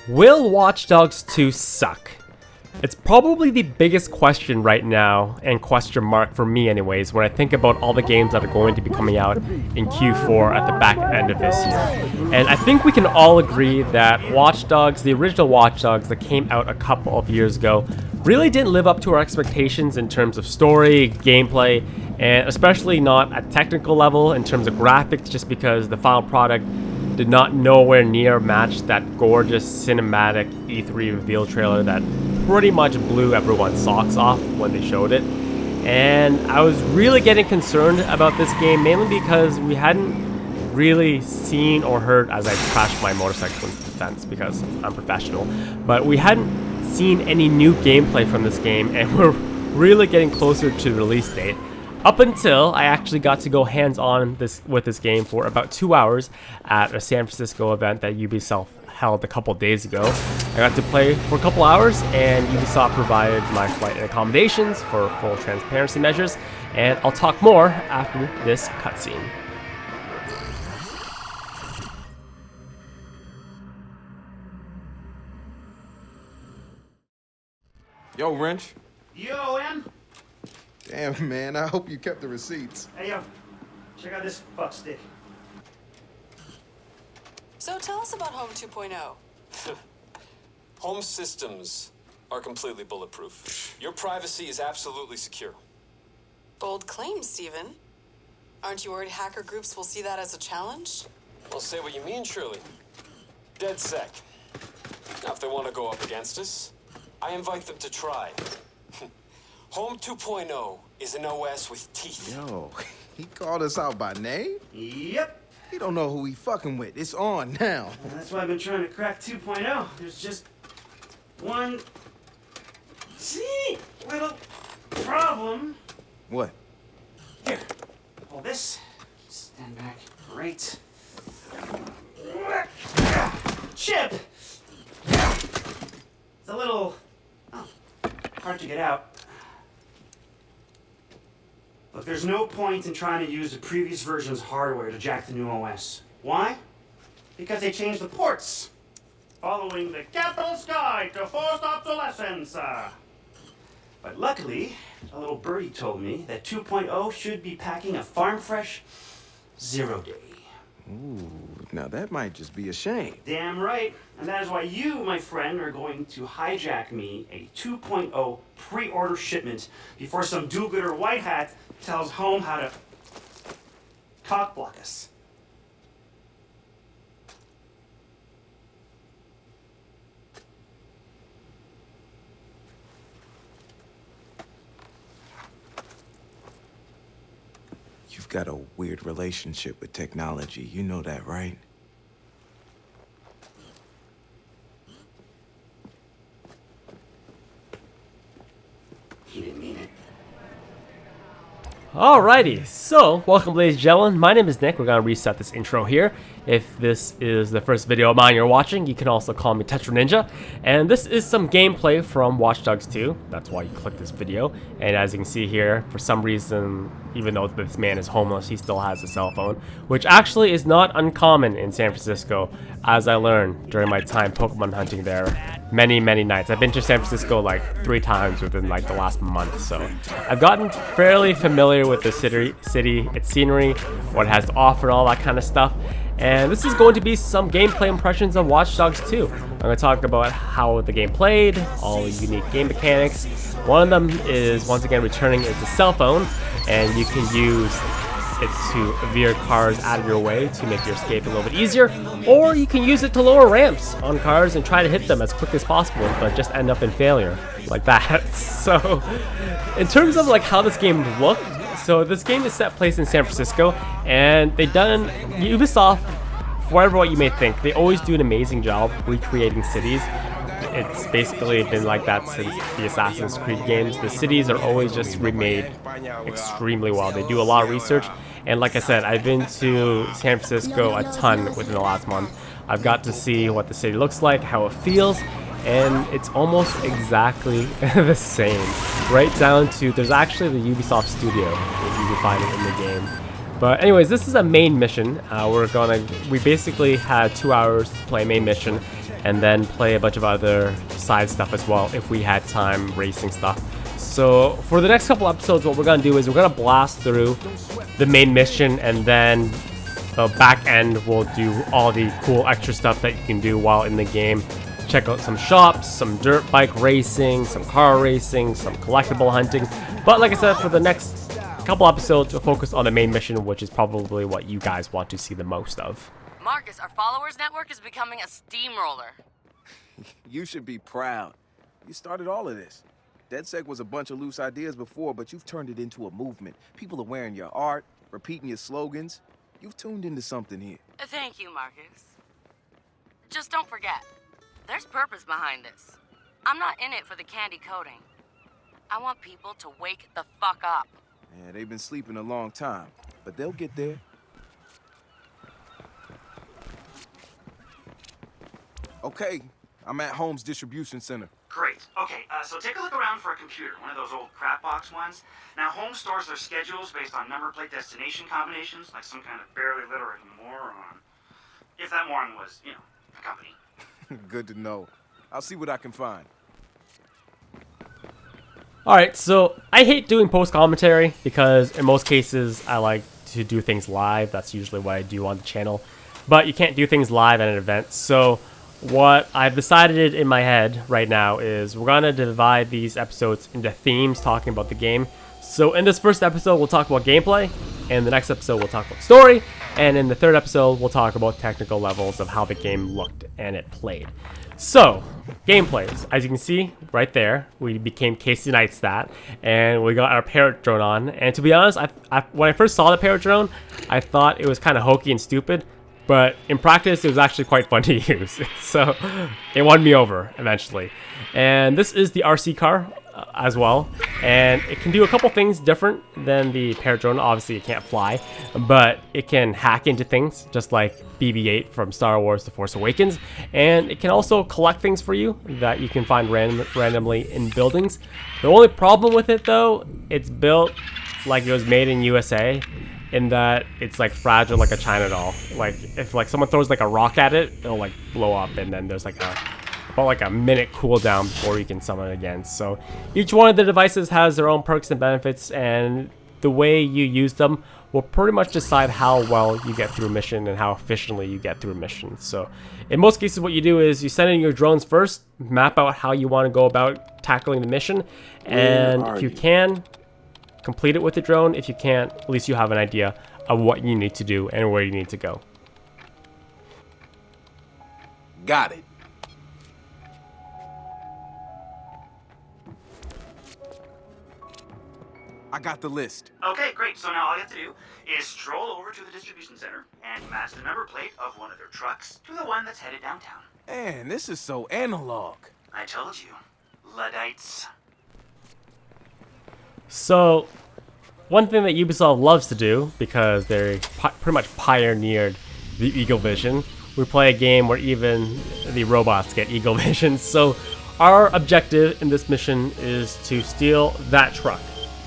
Will Watch Dogs 2 suck? It's probably the biggest question right now, and question mark for me anyways, when I think about all the games that are going to be coming out in Q4 at the back end of this year. And I think we can all agree that Watch Dogs, the original Watch Dogs that came out a couple of years ago, really didn't live up to our expectations in terms of story, gameplay, and especially not at technical level in terms of graphics, just because the final product did not nowhere near match that gorgeous cinematic E3 reveal trailer that pretty much blew everyone's socks off when they showed it. And I was really getting concerned about this game, mainly because we hadn't really seen or heard, as I crashed my motorcycle into the fence because I'm professional, but we hadn't seen any new gameplay from this game, and we're really getting closer to the release date. Up until I actually got to go hands-on with this game for about 2 hours at a San Francisco event that Ubisoft held a couple days ago. I got to play for a couple hours, and Ubisoft provided my flight and accommodations for full transparency measures, and I'll talk more after this cutscene. Yo, Wrench. Yo, M. Damn, man, I hope you kept the receipts. Hey, yo, check out this fuck stick. So tell us about Home 2.0. Home systems are completely bulletproof. Your privacy is absolutely secure. Bold claim, Steven. Aren't you worried hacker groups will see that as a challenge? Well, say what you mean, Shirley. Dead sec. Now, if they want to go up against us, I invite them to try. Home 2.0 is an OS with teeth. Yo, he called us out by name? Yep. He don't know who he fucking with. It's on now. And that's why I've been trying to crack 2.0. There's just one teeny little problem. What? Here, hold this. Stand back. Great. Chip! It's a little hard to get out. Look, there's no point in trying to use the previous version's hardware to jack the new OS. Why? Because they changed the ports, following the capital's guide to forced obsolescence. But luckily, a little birdie told me that 2.0 should be packing a farm-fresh 0-day. Ooh, now that might just be a shame. Damn right. And that is why you, my friend, are going to hijack me a 2.0 pre-order shipment before some do-gooder white hat tells Home how to cock-block us. You've got a weird relationship with technology. You know that, right? He didn't mean it. Alrighty, so welcome ladies and gentlemen, my name is Nick. We're going to reset this intro here. If this is the first video of mine you're watching, you can also call me Tetra Ninja. And this is some gameplay from Watch Dogs 2, that's why you click this video. And as you can see here, for some reason, even though this man is homeless, he still has a cell phone, which actually is not uncommon in San Francisco, as I learned during my time Pokemon hunting there many nights. I've been to San Francisco like 3 times within like the last month, so I've gotten fairly familiar with the city, its scenery, what it has to offer, all that kind of stuff. And this is going to be some gameplay impressions of Watch Dogs 2. I'm going to talk about how the game played, all the unique game mechanics. One of them is, once again, returning is the cell phone, and you can use it to veer cars out of your way to make your escape a little bit easier, or you can use it to lower ramps on cars and try to hit them as quick as possible, but just end up in failure like that. So in terms of like how this game looked, so this game is set place in San Francisco, and they've done, Ubisoft, for whatever what you may think, they always do an amazing job recreating cities. It's basically been like that since the Assassin's Creed games. The cities are always just remade extremely well. They do a lot of research, and like I said, I've been to San Francisco a ton within the last month. I've got to see what the city looks like, how it feels, and it's almost exactly the same. Right down to, there's actually the Ubisoft studio that you can find it in the game. But anyways, this is a main mission. We basically had 2 hours to play main mission, and then play a bunch of other side stuff as well if we had time, racing stuff. So for the next couple episodes, what we're gonna do is we're gonna blast through the main mission, and then the back end will do all the cool extra stuff that you can do while in the game. Check out some shops, some dirt bike racing, some car racing, some collectible hunting. But like I said, for the next couple episodes, we'll focus on the main mission, which is probably what you guys want to see the most of. Marcus, our followers network is becoming a steamroller. You should be proud. You started all of this. DedSec was a bunch of loose ideas before, but you've turned it into a movement. People are wearing your art, repeating your slogans. You've tuned into something here. Thank you, Marcus. Just don't forget, there's purpose behind this. I'm not in it for the candy coating. I want people to wake the fuck up. Yeah, they've been sleeping a long time, but they'll get there. Okay, I'm at Holmes Distribution Center. Great. Okay, so take a look around for a computer, one of those old crap box ones. Now, Holmes stores their schedules based on number plate destination combinations, like some kind of barely literate moron. If that moron was, you know, a company. Good to know. I'll see what I can find. Alright, so I hate doing post commentary because in most cases I like to do things live. That's usually what I do on the channel. But you can't do things live at an event, so what I've decided in my head right now is we're gonna divide these episodes into themes talking about the game. So in this first episode, we'll talk about gameplay, and the next episode we'll talk about story, and in the third episode we'll talk about technical levels of how the game looked and it played. So, gameplays. As you can see right there, we became Casey Neistat, and we got our parrot drone on. And to be honest, when I first saw the parrot drone, I thought it was kind of hokey and stupid. But in practice, it was actually quite fun to use. So it won me over eventually. And this is the RC car as well. And it can do a couple things different than the parrot drone. Obviously, it can't fly, but it can hack into things just like BB-8 from Star Wars The Force Awakens. And it can also collect things for you that you can find randomly in buildings. The only problem with it, though, it's built like it was made in USA. In that it's like fragile like a China doll. Like if like someone throws like a rock at it, it'll like blow up, and then there's like a minute cooldown before you can summon it again. So each one of the devices has their own perks and benefits, and the way you use them will pretty much decide how well you get through a mission and how efficiently you get through a mission. So in most cases, what you do is you send in your drones first, map out how you want to go about tackling the mission, and if you can, complete it with the drone. If you can't, at least you have an idea of what you need to do and where you need to go. Got it. I got the list. Okay, great. So now all you have to do is stroll over to the distribution center and match the number plate of one of their trucks to the one that's headed downtown. Man, this is so analog. I told you. Luddites. So, one thing that Ubisoft loves to do, because they pretty much pioneered the Eagle Vision, we play a game where even the robots get Eagle Vision. So, our objective in this mission is to steal that truck,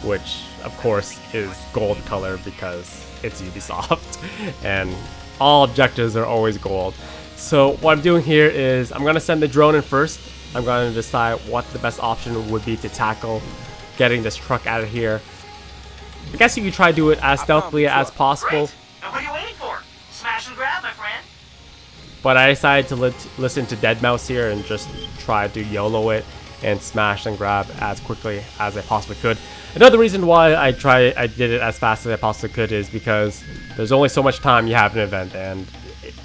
which of course is gold color because it's Ubisoft, and all objectives are always gold. So, what I'm doing here is I'm going to send the drone in first. I'm going to decide what the best option would be to tackle getting this truck out of here. I guess you could try to do it as stealthily as possible. Great. Now what are you waiting for? Smash and grab, my friend. But I decided to listen to Deadmau5 here and just try to YOLO it and smash and grab as quickly as I possibly could. Another reason why I did it as fast as I possibly could is because there's only so much time you have in an event, and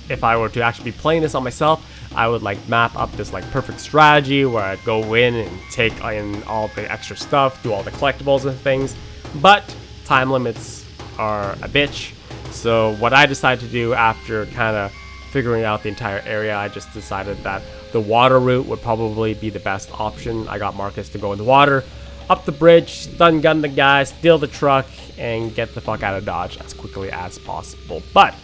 if I were to actually be playing this on myself, I would like map up this like perfect strategy where I'd go in and take in all the extra stuff, do all the collectibles and things, but time limits are a bitch. So what I decided to do after kind of figuring out the entire area, I just decided that the water route would probably be the best option. I got Marcus to go in the water, up the bridge, stun gun the guy, steal the truck, and get the fuck out of Dodge as quickly as possible. But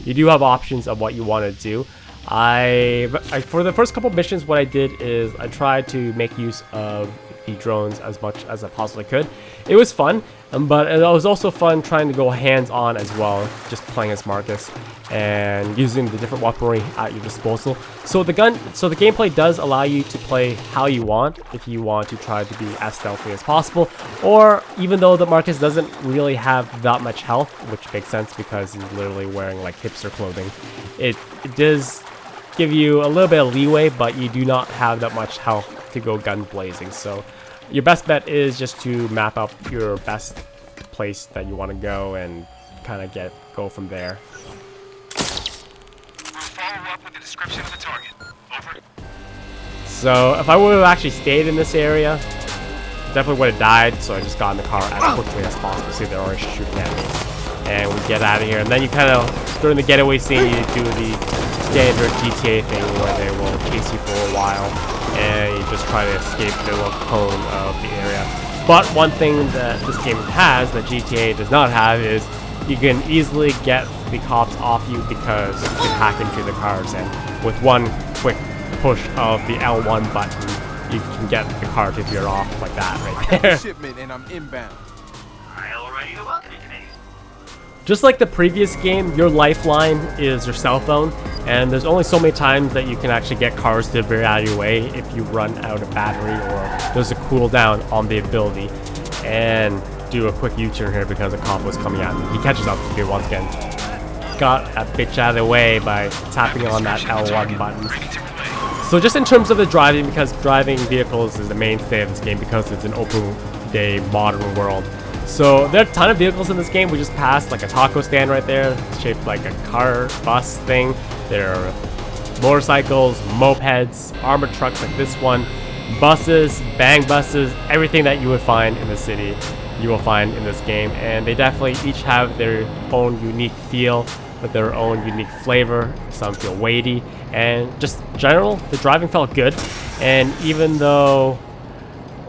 you do have options of what you want to do. For the first couple missions, what I did is I tried to make use of the drones as much as I possibly could. It was fun, but it was also fun trying to go hands-on as well, just playing as Marcus and using the different weaponry at your disposal. So the gameplay does allow you to play how you want, if you want to try to be as stealthy as possible, or even though the Marcus doesn't really have that much health, which makes sense because he's literally wearing like hipster clothing, it does give you a little bit of leeway, but you do not have that much health to go gun blazing. So your best bet is just to map out your best place that you want to go and kind of go from there. We'll follow up with the description of the target. Over. So if I would have actually stayed in this area, definitely would have died. So I just got in the car as quickly as possible. See, they're already shooting at me, and we get out of here. And then you kind of during the getaway scene, you do the standard GTA thing where they will chase you for a while and you just try to escape the little cone of the area. But one thing that this game has that GTA does not have is you can easily get the cops off you because you can hack into the cars, and with one quick push of the L1 button you can get the car to veer off like that right there. Shipment and I'm inbound. I'll ready to welcome you today. Just like the previous game, your lifeline is your cell phone, and there's only so many times that you can actually get cars to veer out of your way if you run out of battery or there's a cooldown on the ability. And do a quick U-turn here because a cop was coming at me. He catches up to me once again. Got that bitch out of the way by tapping on that L1 button. So just in terms of the driving, because driving vehicles is the mainstay of this game because it's an open day modern world. So there are a ton of vehicles in this game. We just passed like a taco stand right there, shaped like a car bus thing. There are motorcycles, mopeds, armored trucks like this one, buses, bang buses, everything that you would find in the city, you will find in this game. And they definitely each have their own unique feel with their own unique flavor. Some feel weighty, and just in general, the driving felt good. And even though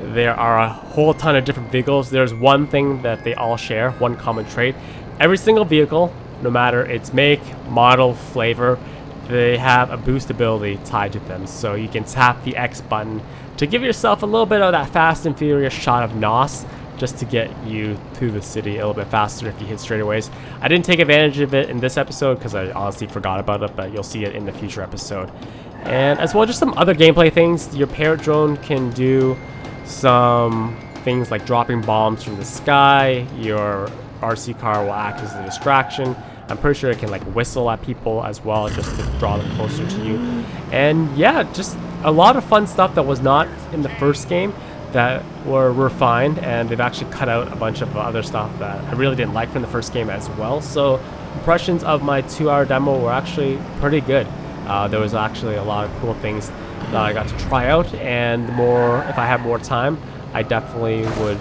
there are a whole ton of different vehicles, there's one thing that they all share, one common trait. Every single vehicle, no matter its make, model, flavor, they have a boost ability tied to them. So you can tap the X button to give yourself a little bit of that Fast and Furious shot of NOS, just to get you through the city a little bit faster if you hit straightaways. I didn't take advantage of it in this episode because I honestly forgot about it, but you'll see it in the future episode. And as well, just some other gameplay things. Your parrot drone can do some things like dropping bombs from the sky. Your RC car will act as a distraction. I'm pretty sure it can like whistle at people as well, just to draw them closer to you. And yeah, just a lot of fun stuff that was not in the first game that were refined, and they've actually cut out a bunch of other stuff that I really didn't like from the first game as well. So impressions of my 2-hour demo were actually pretty good. There was actually a lot of cool things that I got to try out, and if I had more time, I definitely would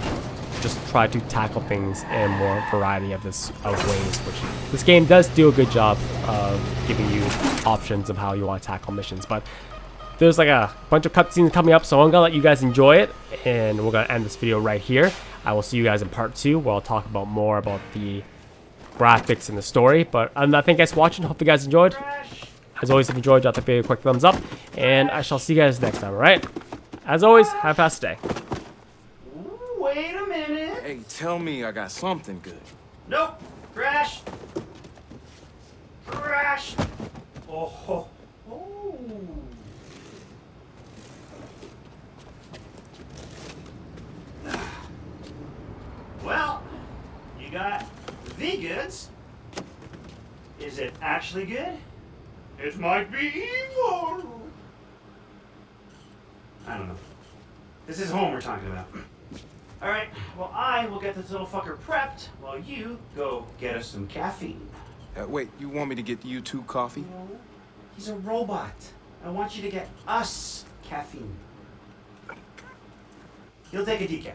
just try to tackle things in more variety of ways, which this game does do a good job of giving you options of how you want to tackle missions. But there's like a bunch of cutscenes coming up, so I'm gonna let you guys enjoy it, and we're gonna end this video right here. I will see you guys in part 2 where I'll talk about more about the graphics and the story. But other than that, thank you guys for watching. Hope you guys enjoyed. As always, if you enjoyed, drop the video a quick thumbs up, and I shall see you guys next time, alright? As always, have a fast day. Wait a minute. Hey, tell me I got something good. Nope. Crash. Crash. Oh. Oh. Well, you got the goods. Is it actually good? It might be evil. I don't know. This is home we're talking about. Alright, well I will get this little fucker prepped while you go get us some caffeine. Wait, you want me to get you 2 coffee? No, he's a robot. I want you to get us caffeine. He'll take a decaf.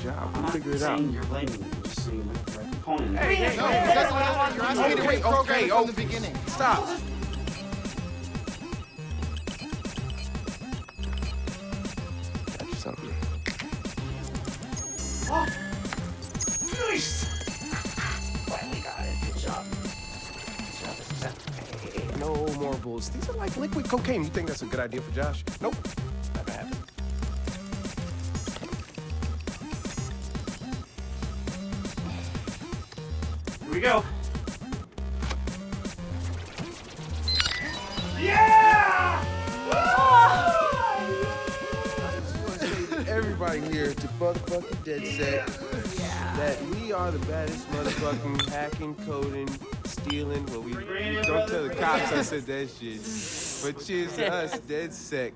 job. I'm We'll not figure it out. saying you're blaming me. I'm just saying that's the right component. Hey, No, that's what you're asking me to reprogram from the beginning. Stop. Got you something. Oh, nice! Finally got it. Good job. Good job. Hey. No more bulls. These are like liquid cocaine. You think that's a good idea for Josh? Nope. Never happened. Here we go. Yeah! I just want to say to everybody here to motherfucking DedSec that we are the baddest motherfucking hacking, coding, stealing. Well, we don't tell the cops I said that shit. But cheers to us, DedSec.